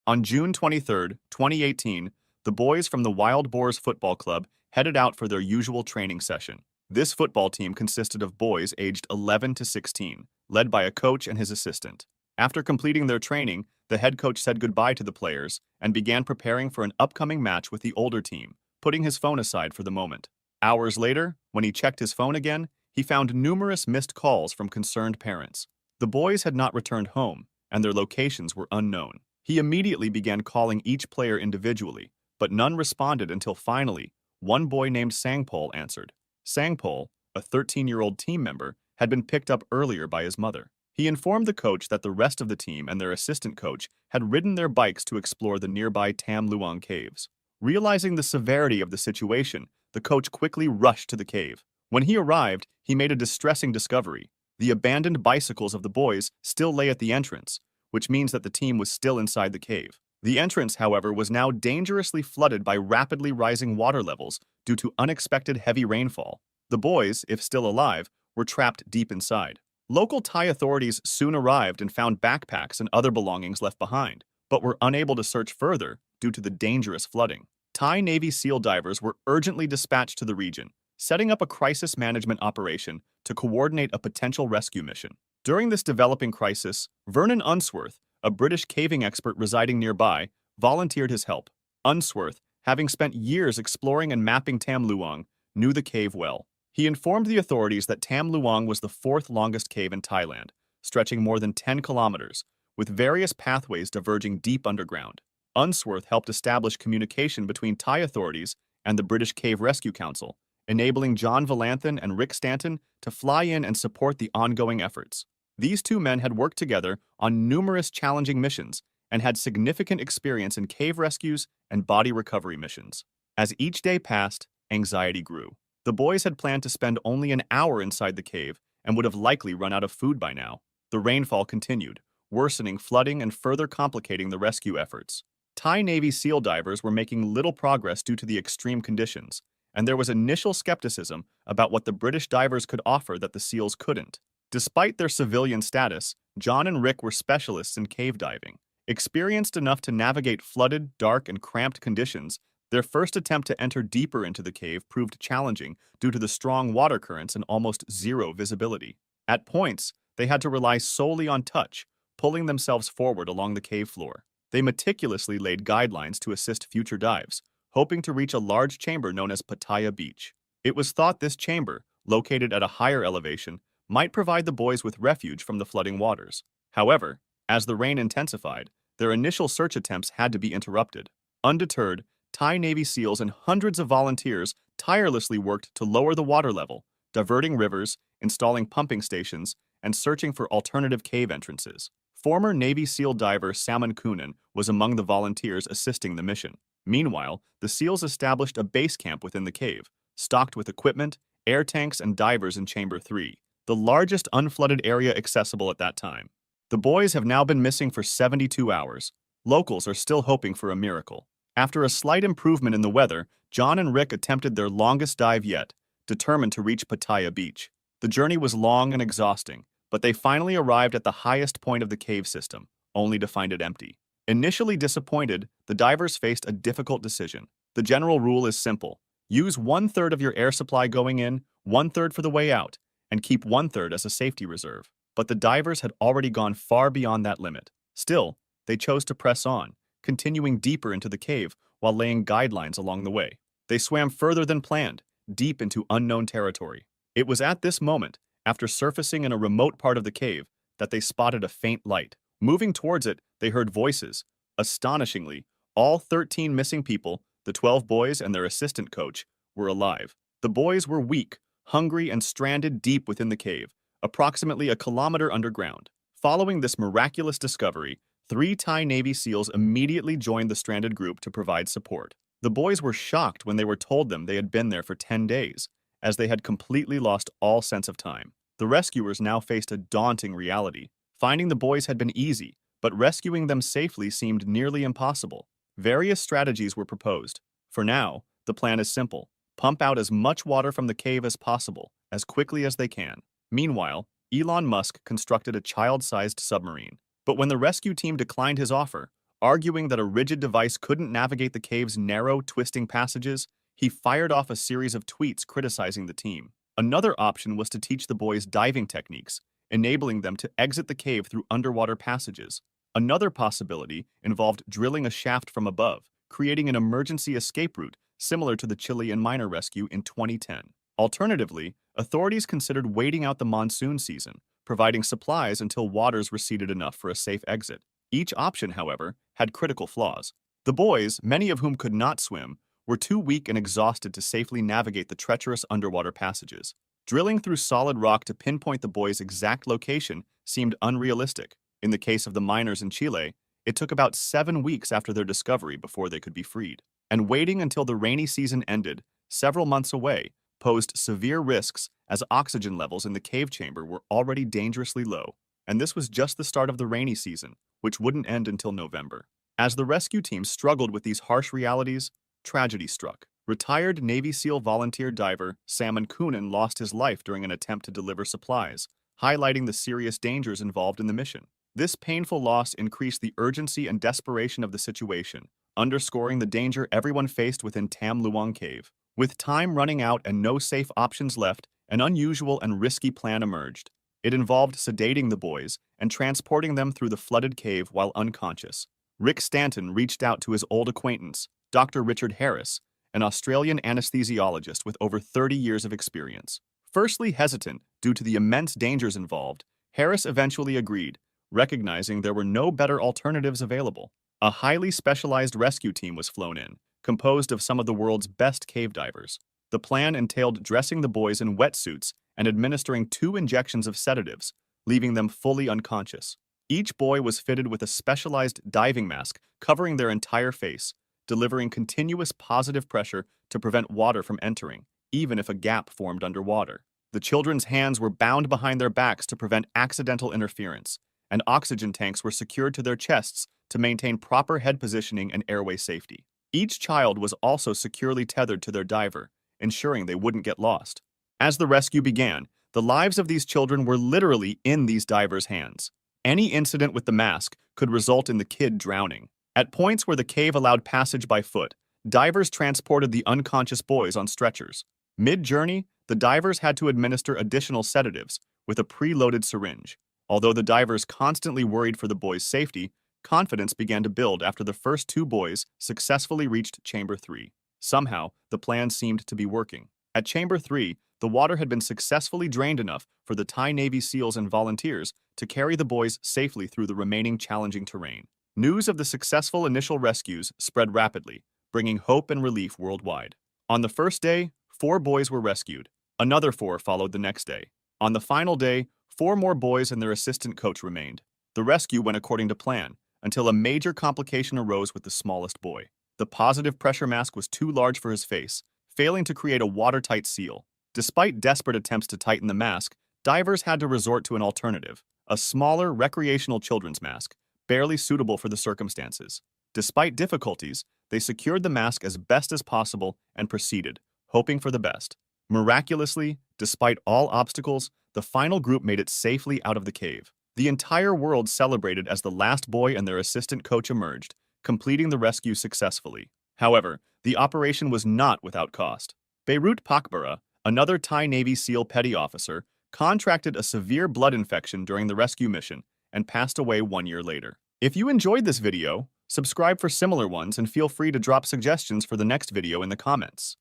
On June 23, 2018, the boys from the Wild Boars Football Club headed out for their usual training session. This football team consisted of boys aged 11 to 16, led by a coach and his assistant. After completing their training, the head coach said goodbye to the players and began preparing for an upcoming match with the older team, putting his phone aside for the moment. Hours later, when he checked his phone again, he found numerous missed calls from concerned parents. The boys had not returned home, and their locations were unknown. He immediately began calling each player individually, but none responded until finally, one boy named Sangpol answered. Sangpol, a 13-year-old team member, had been picked up earlier by his mother. He informed the coach that the rest of the team and their assistant coach had ridden their bikes to explore the nearby Tam Luang caves. Realizing the severity of the situation, the coach quickly rushed to the cave. When he arrived, he made a distressing discovery. The abandoned bicycles of the boys still lay at the entrance, which means that the team was still inside the cave. The entrance, however, was now dangerously flooded by rapidly rising water levels due to unexpected heavy rainfall. The boys, if still alive, were trapped deep inside. Local Thai authorities soon arrived and found backpacks and other belongings left behind, but were unable to search further due to the dangerous flooding. Thai Navy SEAL divers were urgently dispatched to the region, setting up a crisis management operation to coordinate a potential rescue mission. During this developing crisis, Vernon Unsworth, a British caving expert residing nearby, volunteered his help. Unsworth, having spent years exploring and mapping Tam Luang, knew the cave well. He informed the authorities that Tam Luang was the fourth longest cave in Thailand, stretching more than 10 kilometers, with various pathways diverging deep underground. Unsworth helped establish communication between Thai authorities and the British Cave Rescue Council, enabling John Valanthan and Rick Stanton to fly in and support the ongoing efforts. These two men had worked together on numerous challenging missions and had significant experience in cave rescues and body recovery missions. As each day passed, anxiety grew. The boys had planned to spend only an hour inside the cave and would have likely run out of food by now. The rainfall continued, worsening flooding and further complicating the rescue efforts. Thai Navy SEAL divers were making little progress due to the extreme conditions, and there was initial skepticism about what the British divers could offer that the SEALs couldn't. Despite their civilian status, John and Rick were specialists in cave diving. Experienced enough to navigate flooded, dark, and cramped conditions, their first attempt to enter deeper into the cave proved challenging due to the strong water currents and almost zero visibility. At points, they had to rely solely on touch, pulling themselves forward along the cave floor. They meticulously laid guidelines to assist future dives, hoping to reach a large chamber known as Pattaya Beach. It was thought this chamber, located at a higher elevation, might provide the boys with refuge from the flooding waters. However, as the rain intensified, their initial search attempts had to be interrupted. Undeterred, Thai Navy SEALs and hundreds of volunteers tirelessly worked to lower the water level, diverting rivers, installing pumping stations, and searching for alternative cave entrances. Former Navy SEAL diver Salman Kunan was among the volunteers assisting the mission. Meanwhile, the SEALs established a base camp within the cave, stocked with equipment, air tanks, and divers in Chamber 3, the largest unflooded area accessible at that time. The boys have now been missing for 72 hours. Locals are still hoping for a miracle. After a slight improvement in the weather, John and Rick attempted their longest dive yet, determined to reach Pattaya Beach. The journey was long and exhausting, but they finally arrived at the highest point of the cave system, only to find it empty. Initially disappointed, the divers faced a difficult decision. The general rule is simple. Use 1/3 of your air supply going in, 1/3 for the way out, and keep 1/3 as a safety reserve. But the divers had already gone far beyond that limit. Still, they chose to press on, continuing deeper into the cave while laying guidelines along the way. They swam further than planned, deep into unknown territory. It was at this moment, after surfacing in a remote part of the cave, that they spotted a faint light. Moving towards it, they heard voices. Astonishingly, all 13 missing people, the 12 boys and their assistant coach, were alive. The boys were weak, hungry, and stranded deep within the cave, approximately a kilometer underground. Following this miraculous discovery, 3 Thai Navy SEALs immediately joined the stranded group to provide support. The boys were shocked when they were told they had been there for 10 days, as they had completely lost all sense of time. The rescuers now faced a daunting reality. Finding the boys had been easy, but rescuing them safely seemed nearly impossible. Various strategies were proposed. For now, the plan is simple. Pump out as much water from the cave as possible, as quickly as they can. Meanwhile, Elon Musk constructed a child-sized submarine. But when the rescue team declined his offer, Arguing that a rigid device couldn't navigate the cave's narrow, twisting passages, he fired off a series of tweets criticizing the team. Another option was to teach the boys diving techniques, enabling them to exit the cave through underwater passages. Another possibility involved drilling a shaft from above, creating an emergency escape route similar to the Chilean miner rescue in 2010. Alternatively, authorities considered waiting out the monsoon season, providing supplies until waters receded enough for a safe exit. Each option, however, had critical flaws. The boys, many of whom could not swim, were too weak and exhausted to safely navigate the treacherous underwater passages. Drilling through solid rock to pinpoint the boys' exact location seemed unrealistic. In the case of the miners in Chile, it took about 7 weeks after their discovery before they could be freed. And waiting until the rainy season ended, several months away, posed severe risks as oxygen levels in the cave chamber were already dangerously low. And this was just the start of the rainy season, which wouldn't end until November. As the rescue team struggled with these harsh realities, tragedy struck. Retired Navy SEAL volunteer diver Salmon Coonan lost his life during an attempt to deliver supplies, highlighting the serious dangers involved in the mission. This painful loss increased the urgency and desperation of the situation, underscoring the danger everyone faced within Tam Luang Cave. With time running out and no safe options left, an unusual and risky plan emerged. It involved sedating the boys and transporting them through the flooded cave while unconscious. Rick Stanton reached out to his old acquaintance, Dr. Richard Harris, an Australian anesthesiologist with over 30 years of experience. Firstly hesitant due to the immense dangers involved, Harris eventually agreed, recognizing there were no better alternatives available. A highly specialized rescue team was flown in, composed of some of the world's best cave divers. The plan entailed dressing the boys in wetsuits and administering 2 injections of sedatives, leaving them fully unconscious. Each boy was fitted with a specialized diving mask covering their entire face, delivering continuous positive pressure to prevent water from entering, even if a gap formed underwater. The children's hands were bound behind their backs to prevent accidental interference, and oxygen tanks were secured to their chests to maintain proper head positioning and airway safety. Each child was also securely tethered to their diver, ensuring they wouldn't get lost. As the rescue began, the lives of these children were literally in these divers' hands. Any incident with the mask could result in the kid drowning. At points where the cave allowed passage by foot, divers transported the unconscious boys on stretchers. Mid-journey, the divers had to administer additional sedatives with a preloaded syringe. Although the divers constantly worried for the boys' safety, confidence began to build after the first 2 boys successfully reached Chamber 3. Somehow, the plan seemed to be working. At Chamber 3, the water had been successfully drained enough for the Thai Navy SEALs and volunteers to carry the boys safely through the remaining challenging terrain. News of the successful initial rescues spread rapidly, bringing hope and relief worldwide. On the first day, 4 boys were rescued. Another 4 followed the next day. On the final day, 4 more boys and their assistant coach remained. The rescue went according to plan, until a major complication arose with the smallest boy. The positive pressure mask was too large for his face, failing to create a watertight seal. Despite desperate attempts to tighten the mask, divers had to resort to an alternative, a smaller recreational children's mask, barely suitable for the circumstances. Despite difficulties, they secured the mask as best as possible and proceeded, hoping for the best. Miraculously, despite all obstacles, the final group made it safely out of the cave. The entire world celebrated as the last boy and their assistant coach emerged, completing the rescue successfully. However, the operation was not without cost. Beirut Pakbara, another Thai Navy SEAL petty officer, contracted a severe blood infection during the rescue mission and passed away 1 year later. If you enjoyed this video, subscribe for similar ones and feel free to drop suggestions for the next video in the comments.